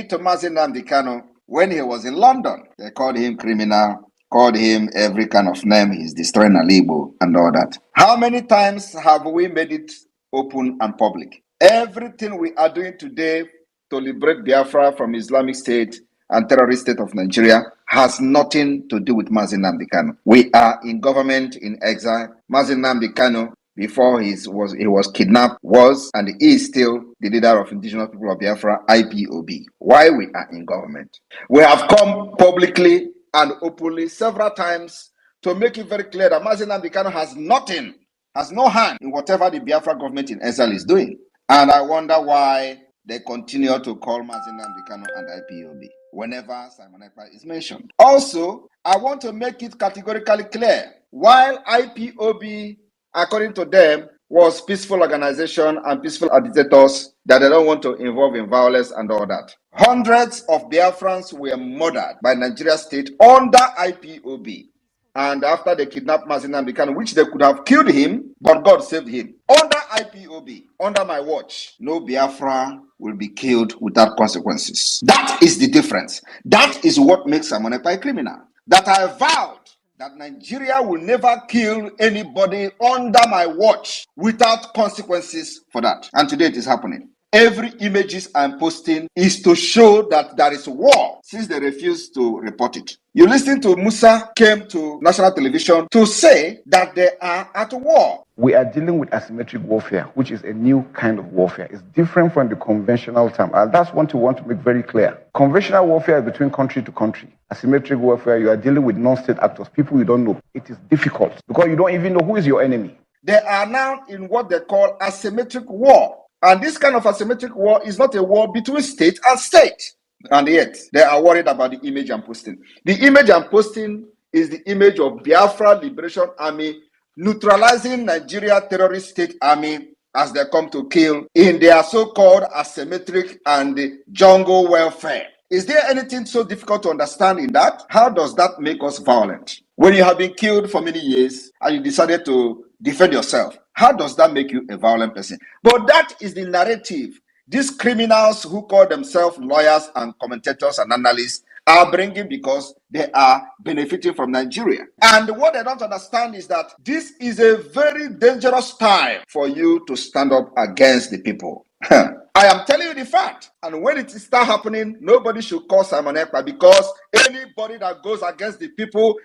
did to Mazi Nnamdi Kanu when he was in London. They called him criminal, called him every kind of name. He's destroying Alibo and all that. How many times have we made it open and public? Everything we are doing today to liberate Biafra from Islamic State and terrorist state of Nigeria has nothing to do with Mazi Nnamdi Kanu. We are in government in exile. Mazi Nnamdi Kanu, before he was kidnapped, was and is still the leader of indigenous people of Biafra, IPOB. Why we are in government? We have come publicly and openly several times to make it very clear that Mazi Nnamdi Kanu has nothing, has no hand in whatever the Biafra government in exile is doing. And I wonder why they continue to call Mazi Nnamdi Kanu and IPOB whenever Simon Ekpa is mentioned. Also, I want to make it categorically clear, while IPOB, according to them, was peaceful organization and peaceful agitators that they don't want to involve in violence and all that. Hundreds of Biafrans were murdered by Nigeria state under IPOB. And after they kidnapped Mazi Nnamdi Kanu, which they could have killed him, but God saved him. Under IPOB, under my watch, no Biafra will be killed without consequences. That is the difference. That is what makes Simon Ekpa a criminal. That I vowed that Nigeria will never kill anybody under my watch without consequences for that. And today it is happening. Every images I'm posting is to show that there is war, since they refuse to report it. You listen to Musa came to national television to say that they are at war. We are dealing with asymmetric warfare, which is a new kind of warfare. It's different from the conventional term. And that's what we want to make very clear. Conventional warfare is between country to country. Asymmetric warfare, you are dealing with non-state actors, people you don't know. It is difficult because you don't even know who is your enemy. They are now in what they call asymmetric war. And this kind of asymmetric war is not a war between state and state. And yet, they are worried about the image I'm posting. The image I'm posting is the image of Biafra Liberation Army neutralizing Nigeria terrorist state army as they come to kill in their so-called asymmetric and jungle welfare. Is there anything so difficult to understand in that? How does that make us violent? When you have been killed for many years and you decided to defend yourself, how does that make you a violent person? But that is the narrative these criminals who call themselves lawyers and commentators and analysts are bringing because they are benefiting from Nigeria. And what they don't understand is that this is a very dangerous time for you to stand up against the people. I am telling you the fact. And when it starts happening, nobody should call Simon Ekpa, because anybody that goes against the people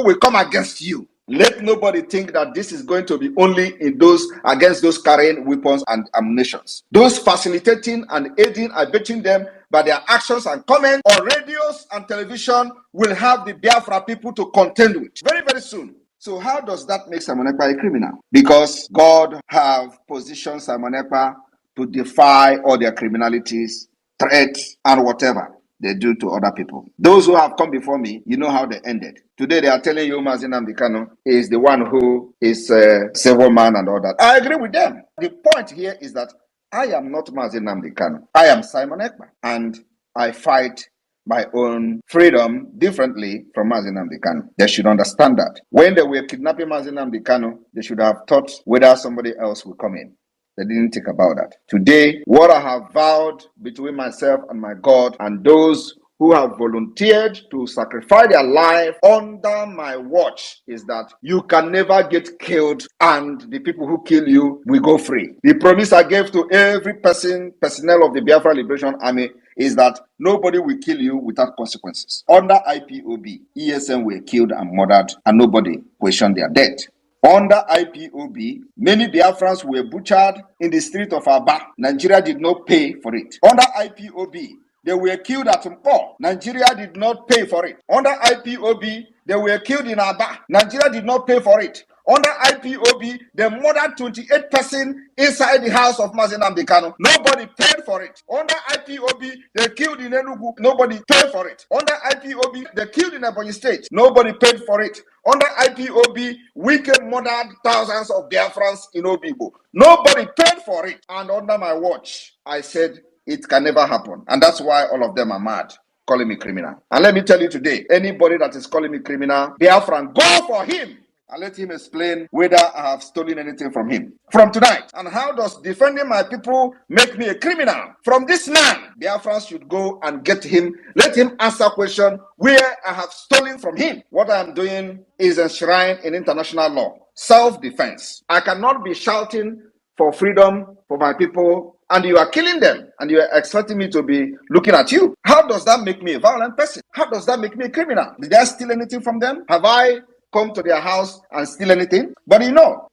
will come against you. Let nobody think that this is going to be only in those against those carrying weapons and ammunition. Those facilitating and aiding, abetting them by their actions and comments on radios and television will have the Biafra people to contend with very, very soon. So how does that make Simon Ekpa a criminal? Because God have positioned Simon Ekpa to defy all their criminalities, threats, and whatever they do to other people. Those who have come before me, you know how they ended. Today they are telling you Mazi Nnamdi Kanu is the one who is a civil man and all that. I agree with them. The point here is that I am not Mazi Nnamdi Kanu. I am Simon Ekpa, and I fight my own freedom differently from Mazi Nnamdi Kanu. They should understand that. When they were kidnapping Mazi Nnamdi Kanu, they should have thought whether somebody else will come in. They didn't think about that. Today, what I have vowed between myself and my God and those who have volunteered to sacrifice their life under my watch is that you can never get killed and the people who kill you will go free. The promise I gave to every personnel of the Biafra Liberation Army is that nobody will kill you without consequences. Under IPOB, ESN were killed and murdered and nobody questioned their death. Under IPOB, many Biafrans were butchered in the street of Aba. Nigeria did not pay for it. Under IPOB, they were killed at Mpo. Nigeria did not pay for it. Under IPOB, they were killed in Aba. Nigeria did not pay for it. Under IPOB, they murdered 28 persons inside the house of Mazi Nnamdi Kanu. Nobody paid for it. Under IPOB, they killed in Enugu. Nobody paid for it. Under IPOB, they killed in Ebonyi State. Nobody paid for it. Under IPOB, Wike murdered thousands of Biafrans in Obigbo. Nobody paid for it. And under my watch, I said it can never happen. And that's why all of them are mad, calling me criminal. And let me tell you today, anybody that is calling me criminal, Biafran, go for him. and let him explain whether I have stolen anything from him. From tonight. And how does defending my people make me a criminal? From this man, Biafrans should go and get him. Let him answer question where I have stolen from him. What I am doing is enshrined in international law. Self-defense. I cannot be shouting for freedom for my people, and you are killing them, and you are expecting me to be looking at you. How does that make me a violent person? How does that make me a criminal? Did I steal anything from them? Have I come to their house and steal anything? But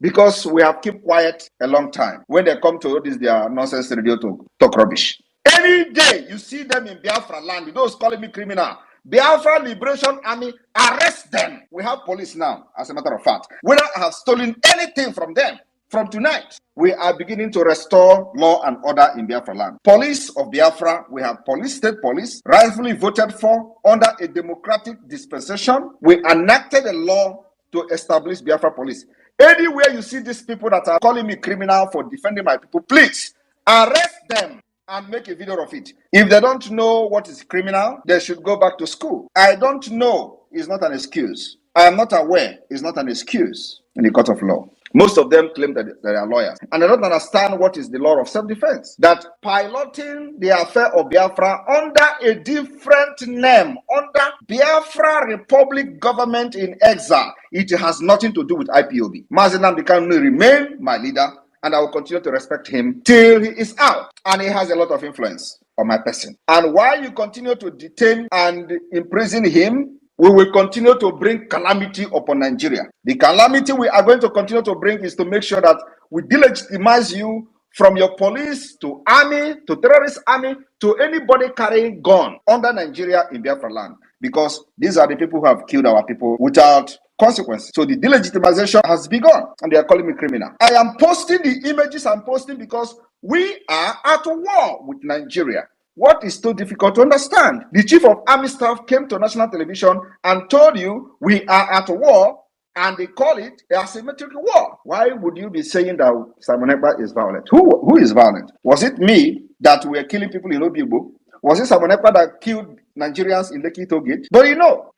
because we have kept quiet a long time, when they come to this their nonsense radio to talk rubbish. Any day you see them in Biafra land, those calling me criminal, Biafra Liberation Army, arrest them. We have police now, as a matter of fact. Whether I have stolen anything from them, from tonight, we are beginning to restore law and order in Biafra land. Police of Biafra, we have police, state police, rightfully voted for under a democratic dispensation. We enacted a law to establish Biafra police. Anywhere you see these people that are calling me criminal for defending my people, please arrest them and make a video of it. If they don't know what is criminal, they should go back to school. I don't know is not an excuse. I am not aware is not an excuse in the court of law. Most of them claim that they are lawyers. And they don't understand what is the law of self-defense. That piloting the affair of Biafra under a different name, under Biafra Republic government in exile, it has nothing to do with IPOB. Mazi Nnamdi Kanu will remain my leader, and I will continue to respect him till he is out. And he has a lot of influence on my person. And while you continue to detain and imprison him, we will continue to bring calamity upon Nigeria. The calamity we are going to continue to bring is to make sure that we delegitimize you from your police to army to terrorist army to anybody carrying gun under Nigeria in Biafra land. Because these are the people who have killed our people without consequences. So the delegitimization has begun, and they are calling me criminal. I am posting the images I'm posting because we are at war with Nigeria. What is so difficult to understand? The chief of army staff came to national television and told you we are at war, and they call it a asymmetric war. Why would you be saying that Simon Ekpa is violent? Who is violent? Was it me that were killing people in Obibo? Was it Simon Ekpa that killed Nigerians in Lekki Toll Gate? But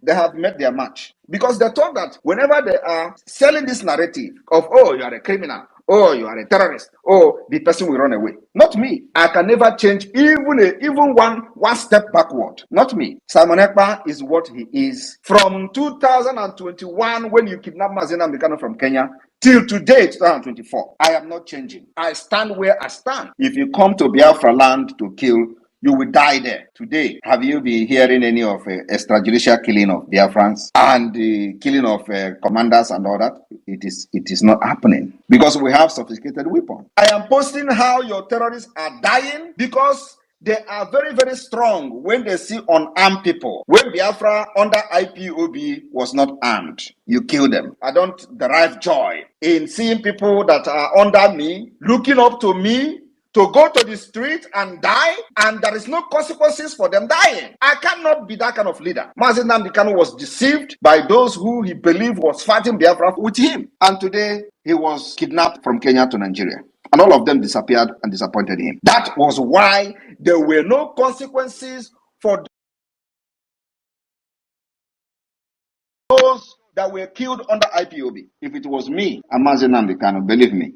they have met their match. Because they thought that whenever they are selling this narrative of, oh, you are a criminal, oh, you are a terrorist, oh, the person will run away. Not me. I can never change even one step backward. Not me. Simon Ekpa is what he is. From 2021, when you kidnapped Mazi Nnamdi Kanu from Kenya, till today, 2024, I am not changing. I stand where I stand. If you come to Biafra land to kill, you will die there. Today, have you been hearing any of extrajudicial killing of Biafrans and the killing of commanders and all that? It is not happening because we have sophisticated weapons. I am posting how your terrorists are dying because they are very, very strong when they see unarmed people. When Biafra under IPOB was not armed, you kill them. I don't derive joy in seeing people that are under me, looking up to me, to go to the street and die, and there is no consequences for them dying. I cannot be that kind of leader. Mazi Nnamdi Kanu was deceived by those who he believed was fighting Biafra with him. And today, he was kidnapped from Kenya to Nigeria. And all of them disappeared and disappointed him. That was why there were no consequences for those that were killed under IPOB. If it was me and Mazi Nnamdi Kanu, believe me,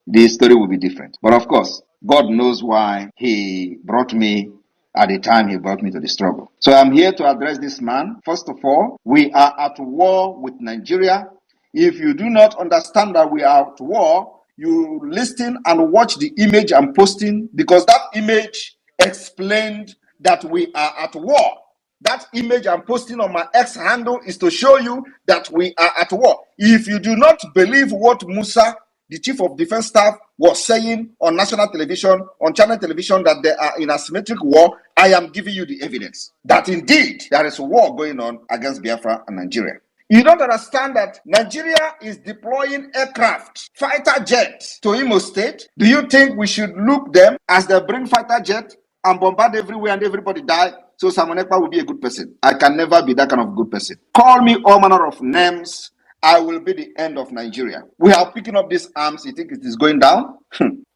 the story will be different. But of course, God knows why he brought me at the time he brought me to the struggle. So I'm here to address this man. First of all, we are at war with Nigeria. If you do not understand that we are at war, you listen and watch the image I'm posting, because that image explained that we are at war. That image I'm posting on my X handle is to show you that we are at war. If you do not believe what Musa, the chief of defense staff, was saying on national television, on channel television, that they are in asymmetric war, I am giving you the evidence that indeed there is a war going on against Biafra and Nigeria. You don't understand that Nigeria is deploying aircraft, fighter jets to Imo State. Do you think we should look them as they bring fighter jet and bombard everywhere and everybody die? So Simon Ekpa will be a good person. I can never be that kind of good person. Call me all manner of names. I will be the end of Nigeria. We are picking up these arms. You think it is going down?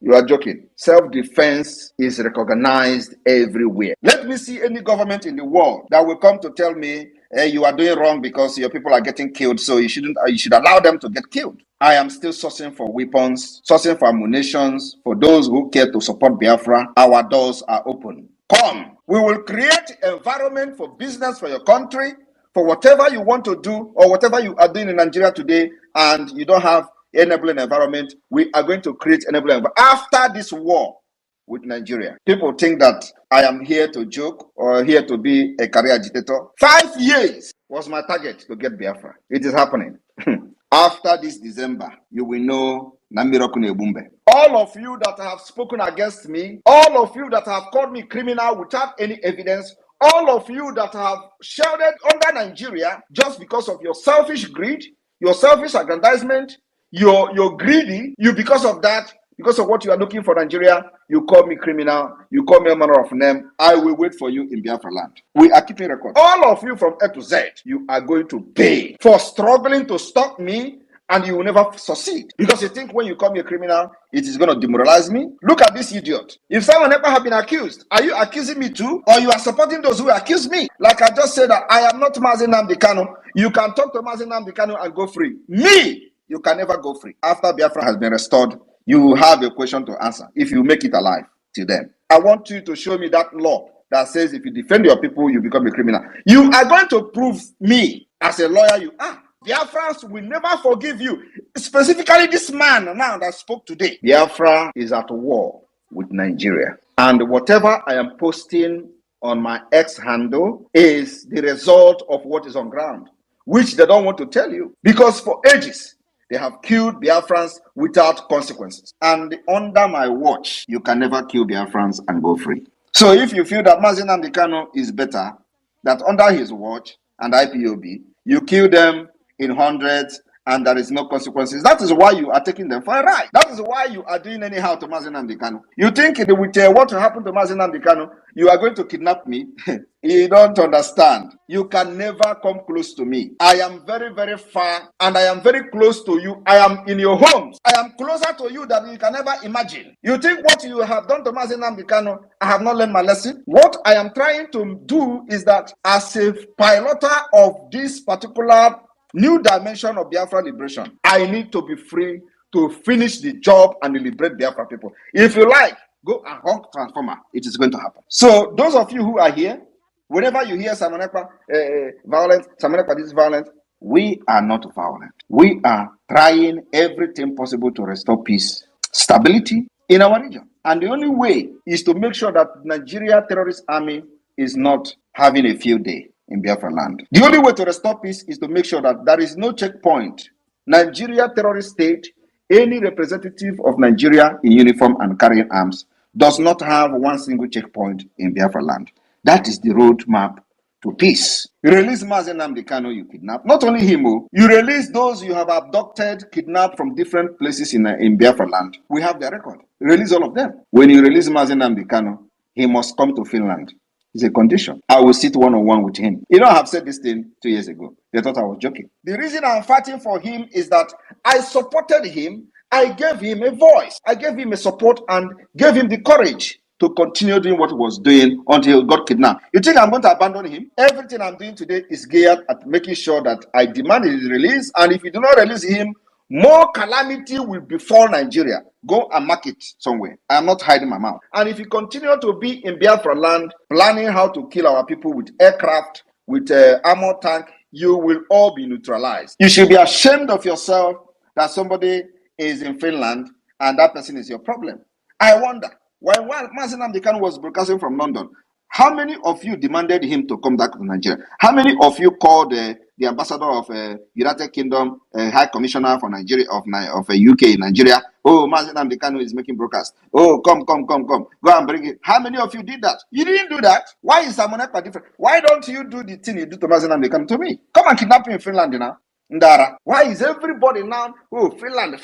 You are joking. Self-defense is recognized everywhere. Let me see any government in the world that will come to tell me you are doing wrong because your people are getting killed, so you should allow them to get killed. I am still sourcing for weapons, sourcing for ammunitions. For those who care to support Biafra, our doors are open. Come, we will create environment for business for your country, for whatever you want to do or whatever you are doing in Nigeria today, and you don't have enabling environment. We are going to create enabling environment after this war with Nigeria. People think that I am here to joke or here to be a career agitator. 5 years was my target to get Biafra. It is happening. After this December, you will know Namiroku Nebumbe. All of you that have spoken against me, all of you that have called me criminal without any evidence, all of you that have shouted under Nigeria just because of your selfish greed, your selfish aggrandizement, you're greedy, because of that, because of what you are looking for Nigeria, you call me criminal, you call me a manner of name. I will wait for you in Biafra land. We are keeping record. All of you from A to Z, you are going to pay for struggling to stop me, and you will never succeed. Because you think when you call me a criminal, it is going to demoralize me. Look at this idiot. If someone ever have been accused, are you accusing me too? Or you are supporting those who accuse me? Like I just said that I am not Mazi Nnamdi Kanu. You can talk to Mazi Nnamdi Kanu and go free. Me, you can never go free. After Biafra has been restored, you will have a question to answer if you make it alive till then. I want you to show me that law that says if you defend your people, you become a criminal. You are going to prove me as a lawyer you are. Biafrans will never forgive you. Specifically this man now that spoke today. Biafra is at war with Nigeria. And whatever I am posting on my X handle is the result of what is on ground, which they don't want to tell you. Because for ages, they have killed Biafrans without consequences. And under my watch, you can never kill Biafrans and go free. So if you feel that Mazi Nnamdi Kanu is better, that under his watch and IPOB, you kill them in hundreds and there is no consequences, that is why you are taking them for a ride. That is why you are doing anyhow to Mazi Nnamdi Kanu. You think with what will happen to Mazi Nnamdi Kanu, you are going to kidnap me? You don't understand. You can never come close to me. I am very, very far and I am very close to you. I am in your homes. I am closer to you than you can ever imagine. You think what you have done to Mazi Nnamdi Kanu, I have not learned my lesson? What I am trying to do is that as a piloter of this particular new dimension of Biafra liberation, I need to be free to finish the job and liberate Biafra people. If you like, go and hug transformer. It is going to happen. So those of you who are here, whenever you hear Simon Ekpa violence, Simon Ekpa this is violent, we are not violent. We are trying everything possible to restore peace, stability in our region. And the only way is to make sure that Nigeria terrorist army is not having a field day in Biafra land. The only way to restore peace is to make sure that there is no checkpoint. Nigeria terrorist state, any representative of Nigeria in uniform and carrying arms does not have one single checkpoint in Biafra land. That is the roadmap to peace. You release Mazi Nnamdi Kanu, you kidnap. Not only him, you release those you have abducted, kidnapped from different places in Biafra land. We have their record. Release all of them. When you release Mazi Nnamdi Kanu, he must come to Finland. It's a condition. I will sit one-on-one with him. You know, I have said this thing 2 years ago. They thought I was joking. The reason I'm fighting for him is that I supported him. I gave him a voice. I gave him a support and gave him the courage to continue doing what he was doing until he got kidnapped. You think I'm going to abandon him? Everything I'm doing today is geared at making sure that I demand his release. And if you do not release him, more calamity will befall Nigeria. Go and mark it somewhere. I am not hiding my mouth. And if you continue to be in Biafra land, planning how to kill our people with aircraft, with armor tank, you will all be neutralized. You should be ashamed of yourself that somebody is in Finland and that person is your problem. I wonder, while Mazi Nnamdi Kanu was broadcasting from London, how many of you demanded him to come back to Nigeria? How many of you called the ambassador of United Kingdom, High Commissioner for Nigeria of UK in Nigeria? Oh, Mazi Nnamdi Kanu is making broadcast. Oh, come. Go and bring it. How many of you did that? You didn't do that. Why is Simon Ekpa different? Why don't you do the thing you do to Mazi Nnamdi Kanu to me? Come and kidnap me in Finland now. Ndara. Why is everybody now, oh, Finland?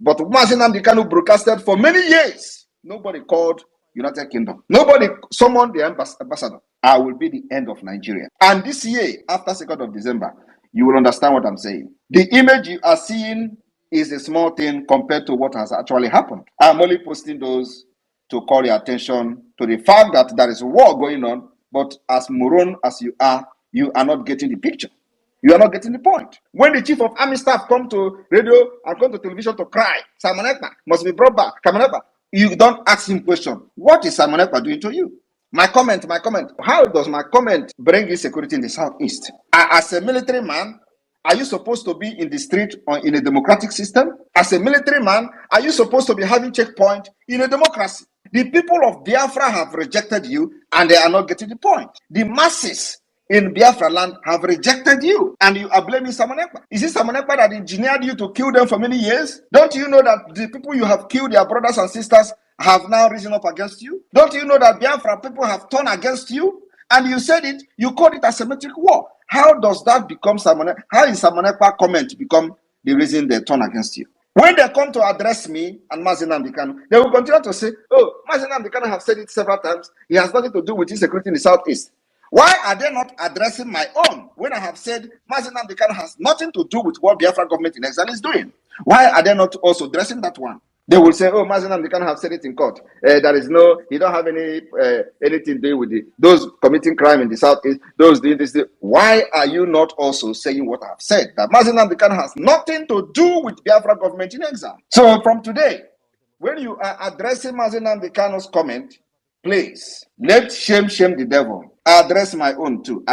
But Mazi Nnamdi Kanu broadcasted for many years. Nobody called United Kingdom. Nobody summoned the ambassador. I will be the end of Nigeria. And this year, after 2nd of December, you will understand what I'm saying. The image you are seeing is a small thing compared to what has actually happened. I'm only posting those to call your attention to the fact that there is a war going on, but as moron as you are, you are not getting the picture. You are not getting the point. When the chief of army staff come to radio and come to television to cry, Simon Ekpa must be brought back. Simon Ekpa, you don't ask him question. What is Simon Ekpa doing to you? My comment. How does my comment bring insecurity in the Southeast? As a military man, are you supposed to be in the street or in a democratic system? As a military man, are you supposed to be having checkpoint in a democracy? The people of Biafra have rejected you and they are not getting the point. The masses in Biafra land have rejected you and you are blaming Simon Ekpa. Is it Simon Ekpa that engineered you to kill them for many years? Don't you know that the people you have killed, their brothers and sisters, have now risen up against you? Don't you know that Biafra people have turned against you? And you said it, you called it asymmetric war. How does that become how is Simon Ekpa comment become the reason they turn against you? When they come to address me and Mazi Nnamdi Kanu, they will continue to say, oh, Mazi Nnamdi Kanu have said it several times. He has nothing to do with insecurity in the Southeast. Why are they not addressing my own when I have said Mazi Nnamdi Kanu has nothing to do with what Biafra government in exile is doing? Why are they not also addressing that one? They will say, oh, Mazi Nnamdi Kanu have said it in court. There is no, he don't have anything to do with those committing crime in the Southeast, those doing this. Why are you not also saying what I have said? That Mazi Nnamdi Kanu has nothing to do with Biafra government in exile. So from today, when you are addressing Mazi Nnamdi Kanu's comment, please, let shame the devil. I address my own too.